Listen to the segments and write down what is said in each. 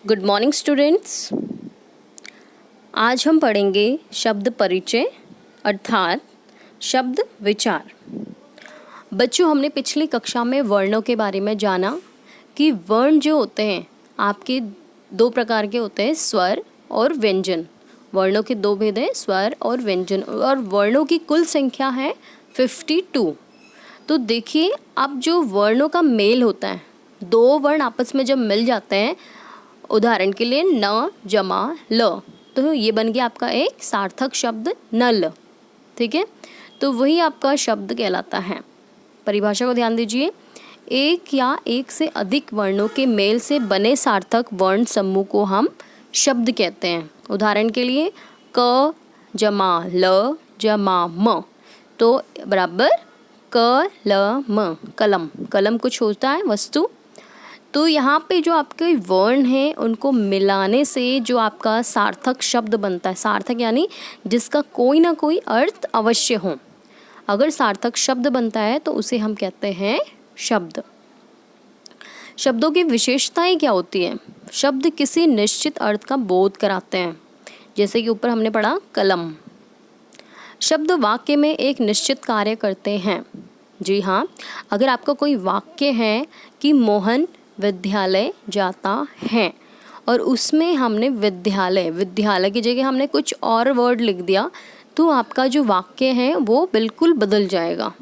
Good morning students. आज हम पढ़ेंगे शब्द परिचय अर्थात शब्द विचार। बच्चों, हमने पिछली कक्षा में वर्णों के बारे में जाना कि वर्ण जो होते हैं आपके दो प्रकार के होते हैं, स्वर और व्यंजन। वर्णों के दो भेद हैं, स्वर और व्यंजन, और वर्णों की कुल संख्या है 52। तो देखिए, अब जो वर्णों का मेल होता है, दो वर्ण आपस में जब मिल जाते हैं, उदाहरण के लिए न जमा ल, तो ये बन गया आपका एक सार्थक शब्द नल। ठीक है, तो वही आपका शब्द कहलाता है। परिभाषा को ध्यान दीजिए। एक या एक से अधिक वर्णों के मेल से बने सार्थक वर्ण समूह को हम शब्द कहते हैं। उदाहरण के लिए क जमा ल जमा म, तो बराबर क ल म, कलम। कलम कुछ होता है, वस्तु। तो यहाँ पे जो आपके वर्ण हैं उनको मिलाने से जो आपका सार्थक शब्द बनता है, सार्थक यानी जिसका कोई ना कोई अर्थ अवश्य हो, अगर सार्थक शब्द बनता है तो उसे हम कहते हैं शब्द। शब्दों की विशेषताएं क्या होती हैं? शब्द किसी निश्चित अर्थ का बोध कराते हैं, जैसे कि ऊपर हमने पढ़ा कलम। शब्द वाक्य में एक निश्चित कार्य करते हैं। जी हाँ, अगर आपका कोई वाक्य है कि मोहन विद्यालय जाता है और उसमें हमने विद्यालय की जगह हमने कुछ और वर्ड लिख दिया, तो आपका जो वाक्य है वो बिल्कुल बदल जाएगा,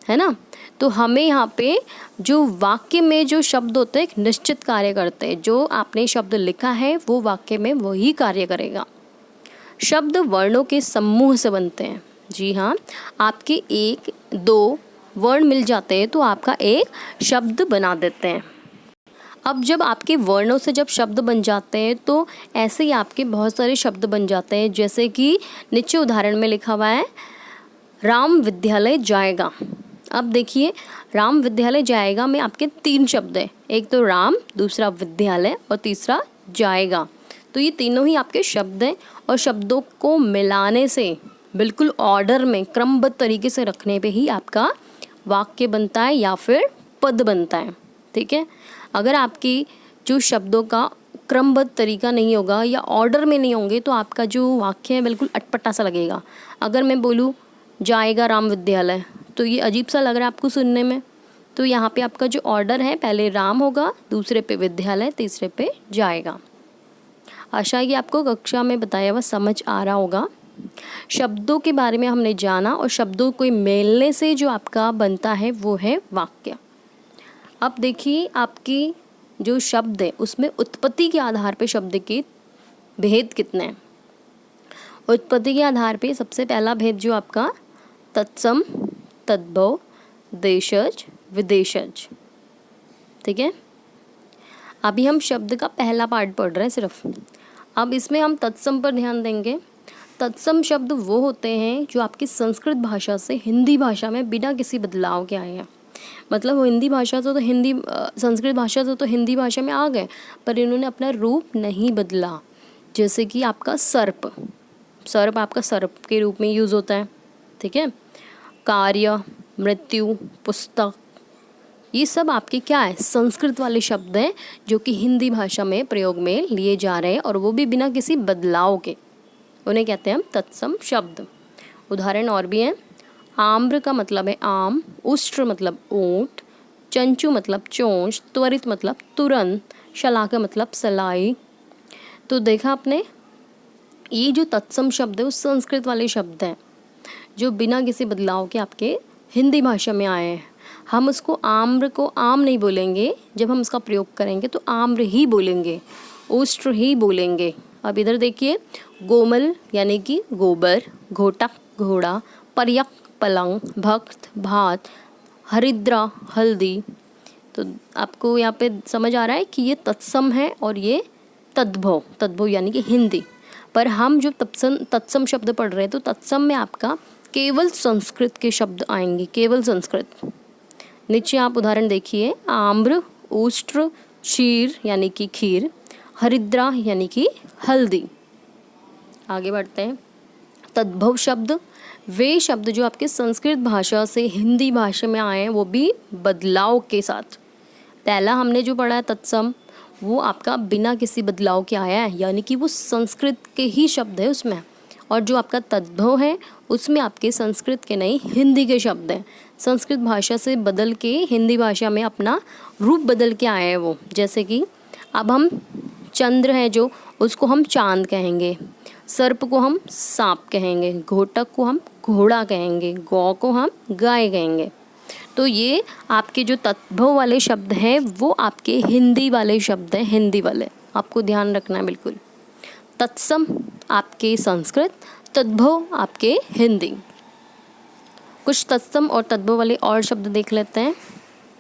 है ना। तो हमें यहाँ पे जो वाक्य में जो शब्द होते हैं एक निश्चित कार्य करते हैं, जो आपने शब्द लिखा है वो वाक्य में वही कार्य करेगा। शब्द वर्णों के समूह से बनते हैं। जी हाँ, आपके एक दो वर्ण मिल जाते हैं तो आपका एक शब्द बना देते हैं। अब जब आपके वर्णों से जब शब्द बन जाते हैं तो ऐसे ही आपके बहुत सारे शब्द बन जाते हैं, जैसे कि नीचे उदाहरण में लिखा हुआ है राम विद्यालय जाएगा। अब देखिए, राम विद्यालय जाएगा में आपके 3 शब्द हैं, एक तो राम, दूसरा विद्यालय और तीसरा जाएगा। तो ये तीनों ही आपके शब्द हैं और शब्दों को मिलाने से बिल्कुल ऑर्डर में क्रमबद्ध तरीके से रखने पे ही आपका वाक्य बनता है या फिर पद बनता है। ठीक है, अगर आपकी जो शब्दों का क्रमबद्ध तरीका नहीं होगा या ऑर्डर में नहीं होंगे तो आपका जो वाक्य है बिल्कुल अटपटा सा लगेगा। अगर मैं बोलूँ जाएगा राम विद्यालय, तो ये अजीब सा लग रहा है आपको सुनने में। तो यहाँ पे आपका जो ऑर्डर है, पहले राम होगा, दूसरे पे विद्यालय, तीसरे पे जाएगा। आशा है कि आपको कक्षा में बताया हुआ समझ आ रहा होगा। शब्दों के बारे में हमने जाना और शब्दों को मेलने से जो आपका बनता है वो है वाक्य। अब देखिए, आपकी जो शब्द है उसमें उत्पत्ति के आधार पे शब्द के भेद कितने हैं। उत्पत्ति के आधार पे सबसे पहला भेद जो आपका तत्सम, तद्भव, देशज, विदेशज। ठीक है, अभी हम शब्द का पहला पार्ट पढ़ रहे हैं सिर्फ। अब इसमें हम तत्सम पर ध्यान देंगे। तत्सम शब्द वो होते हैं जो आपकी संस्कृत भाषा से हिंदी भाषा में बिना किसी बदलाव के आए हैं। मतलब हिंदी भाषा से तो हिंदी संस्कृत भाषा से तो हिंदी भाषा में आ गए, पर इन्होंने अपना रूप नहीं बदला। जैसे कि आपका सर्प, सर्प आपका सर्प के रूप में यूज़ होता है। ठीक है, कार्य, मृत्यु, पुस्तक, ये सब आपके क्या है, संस्कृत वाले शब्द हैं जो कि हिंदी भाषा में प्रयोग में लिए जा रहे हैं और वो भी बिना किसी बदलाव के। उन्हें कहते हैं हम तत्सम शब्द। उदाहरण और भी हैं। आम्र का मतलब है आम, उष्ट्र मतलब ऊंट, चंचू मतलब चोंच, त्वरित मतलब तुरंत, शलाका मतलब सलाई। तो देखा आपने, ये जो तत्सम शब्द है वो संस्कृत वाले शब्द हैं जो बिना किसी बदलाव के आपके हिंदी भाषा में आए हैं। हम उसको आम्र को आम नहीं बोलेंगे, जब हम उसका प्रयोग करेंगे तो आम्र ही बोलेंगे, उष्ट्र ही बोलेंगे। अब इधर देखिए, गोमल यानी कि गोबर, घोटक घोड़ा, पर्यक पलंग, भक्त भात, हरिद्रा हल्दी। तो आपको यहाँ पे समझ आ रहा है कि ये तत्सम है और ये तद्भव, तद्भव यानी कि हिंदी। पर हम जो तत्सम शब्द पढ़ रहे हैं तो तत्सम में आपका केवल संस्कृत के शब्द आएंगे, केवल संस्कृत। नीचे आप उदाहरण देखिए, आम्र, उष्ट्र, क्षीर यानी कि खीर, हरिद्रा यानी कि हल्दी। आगे बढ़ते हैं। तद्भव शब्द वे शब्द जो आपके संस्कृत भाषा से हिंदी भाषा में आए हैं, वो भी बदलाव के साथ। पहला हमने जो पढ़ा है तत्सम, वो आपका बिना किसी बदलाव के आया है, यानी कि वो संस्कृत के ही शब्द है उसमें। और जो आपका तद्भव है उसमें आपके संस्कृत के नहीं हिंदी के शब्द हैं। संस्कृत भाषा से बदल के हिंदी भाषा में अपना रूप बदल के आया है वो। जैसे कि अब हम चंद्र है जो, उसको हम चांद कहेंगे, सर्प को हम सांप कहेंगे, घोटक को हम घोड़ा कहेंगे, गौ को हम गाय कहेंगे। तो ये आपके जो तद्भव वाले शब्द हैं वो आपके हिंदी वाले शब्द हैं, हिंदी वाले आपको ध्यान रखना है बिल्कुल। तत्सम आपके संस्कृत, तद्भव आपके हिंदी। कुछ तत्सम और तद्भव वाले और शब्द देख लेते हैं।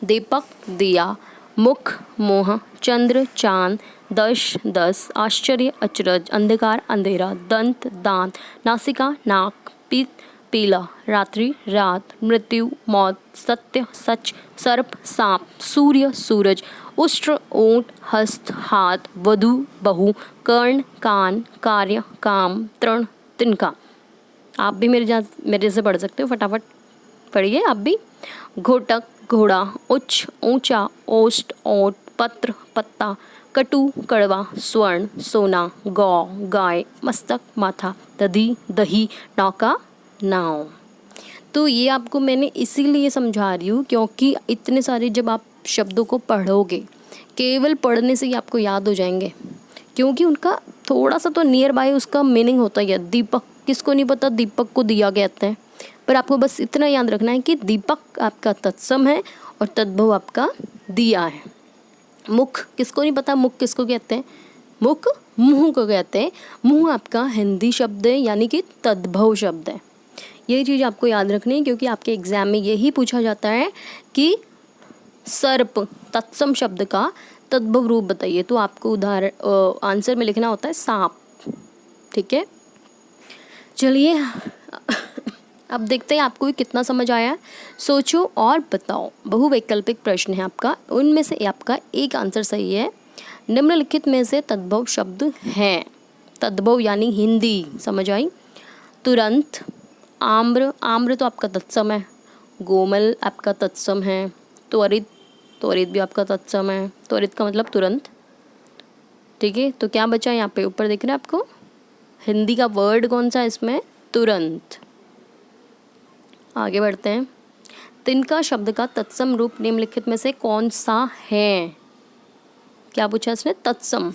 दीपक दिया, मुख मोह, चंद्र चांद, दश दस, आश्चर्य अचरज, अंधकार अंधेरा, दंत दांत, नासिका नाक, पीत पीला, रात्रि रात, मृत्यु मौत, सत्य सच, सर्प सांप, सूर्य सूरज, उष्ट्र ऊंट, हस्त हाथ, वधु बहु, कर्ण कान, कार्य काम, तृण तिनका। आप भी मेरे से पढ़ सकते हो, फटाफट पढ़िए आप भी। घोटक घोड़ा, उच्च ऊंचा, ओष्ठ ओट, पत्र पत्ता, कटु कड़वा, स्वर्ण सोना, गौ गाय, मस्तक माथा, दधी दही, नौका नाव। तो ये आपको मैंने इसीलिए समझा रही हूँ क्योंकि इतने सारे जब आप शब्दों को पढ़ोगे, केवल पढ़ने से ही आपको याद हो जाएंगे, क्योंकि उनका थोड़ा सा तो नियर बाय उसका मीनिंग होता ही है। दीपक किसको नहीं पता दीपक को दिया कहते हैं, पर आपको बस इतना याद रखना है कि दीपक आपका तत्सम है और तद्भव आपका दिया है। मुख किसको नहीं पता मुख किसको कहते हैं, मुख मुंह को कहते हैं। मुंह आपका हिंदी शब्द है, यानी कि तद्भव शब्द है। ये चीज़ आपको याद रखनी है क्योंकि आपके एग्जाम में यही पूछा जाता है कि सर्प तत्सम शब्द का तद्भव रूप बताइए, तो आपको उदाहरण आंसर में लिखना होता है सांप। ठीक है, चलिए अब देखते हैं आपको कितना समझ आया। सोचो और बताओ। बहुवैकल्पिक प्रश्न है आपका, उनमें से आपका एक आंसर सही है। निम्नलिखित में से तद्भव शब्द हैं। तद्भव यानी हिंदी, समझ आई। तुरंत, आम्र, आम्र तो आपका तत्सम है। गोमल आपका तत्सम है। त्वरित, त्वरित भी आपका तत्सम है। त्वरित का मतलब तुरंत। ठीक है, तो क्या बचा यहाँ पे ऊपर दिख रहा है आपको, हिंदी का वर्ड कौन सा है इसमें, तुरंत। आगे बढ़ते हैं। तिनका शब्द का तत्सम रूप निम्नलिखित में से कौन सा है। क्या पूछा इसने, तत्सम।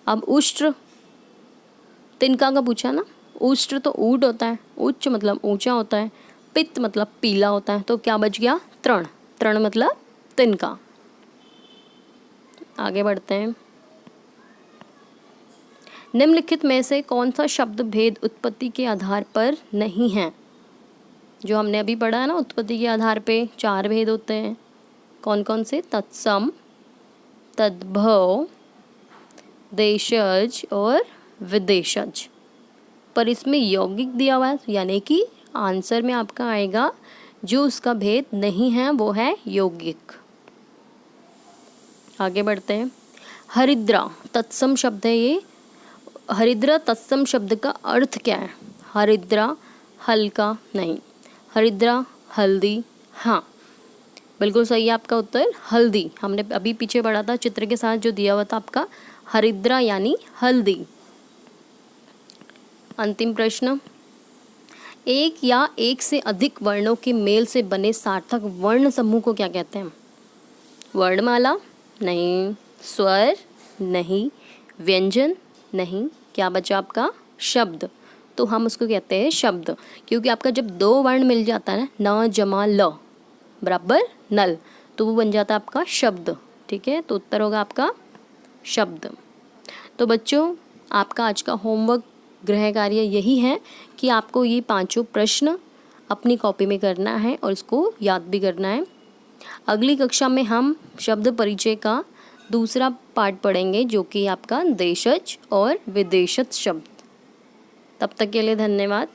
अब उष्ट्र, तिनका का पूछा ना। उष्ट्र तो ऊंट होता है, उच्च मतलब ऊंचा होता है, पित्त मतलब पीला होता है, तो क्या बच गया, तृण। तृण मतलब तिनका। आगे बढ़ते हैं। निम्नलिखित में से कौन सा शब्द भेद उत्पत्ति के आधार पर नहीं है। जो हमने अभी पढ़ा है ना, उत्पत्ति के आधार पे 4 भेद होते हैं। कौन कौन से, तत्सम, तद्भव, देशज और विदेशज। पर इसमें यौगिक दिया हुआ है, यानी कि आंसर में आपका आएगा जो उसका भेद नहीं है वो है यौगिक। आगे बढ़ते हैं। हरिद्रा तत्सम शब्द है ये। हरिद्रा तत्सम शब्द का अर्थ क्या है। हरिद्रा हल्का नहीं, हरिद्रा हल्दी। हाँ बिल्कुल सही है आपका उत्तर, हल्दी। हमने अभी पीछे पढ़ा था चित्र के साथ जो दिया हुआ था आपका, हरिद्रा यानी हल्दी। अंतिम प्रश्न। एक या एक से अधिक वर्णों के मेल से बने सार्थक वर्ण समूह को क्या कहते हैं। वर्णमाला नहीं, स्वर नहीं, व्यंजन नहीं, क्या बचा आपका, शब्द। तो हम उसको कहते हैं शब्द, क्योंकि आपका जब 2 वर्ण मिल जाता है ना, न जमा ल बराबर नल, तो वो बन जाता है आपका शब्द। ठीक है, तो उत्तर होगा आपका शब्द। तो बच्चों आपका आज का होमवर्क गृह कार्य यही है कि आपको ये 5 प्रश्न अपनी कॉपी में करना है और इसको याद भी करना है। अगली कक्षा में हम शब्द परिचय का दूसरा पार्ट पढ़ेंगे जो कि आपका देशज और विदेशज शब्द। तब तक के लिए धन्यवाद।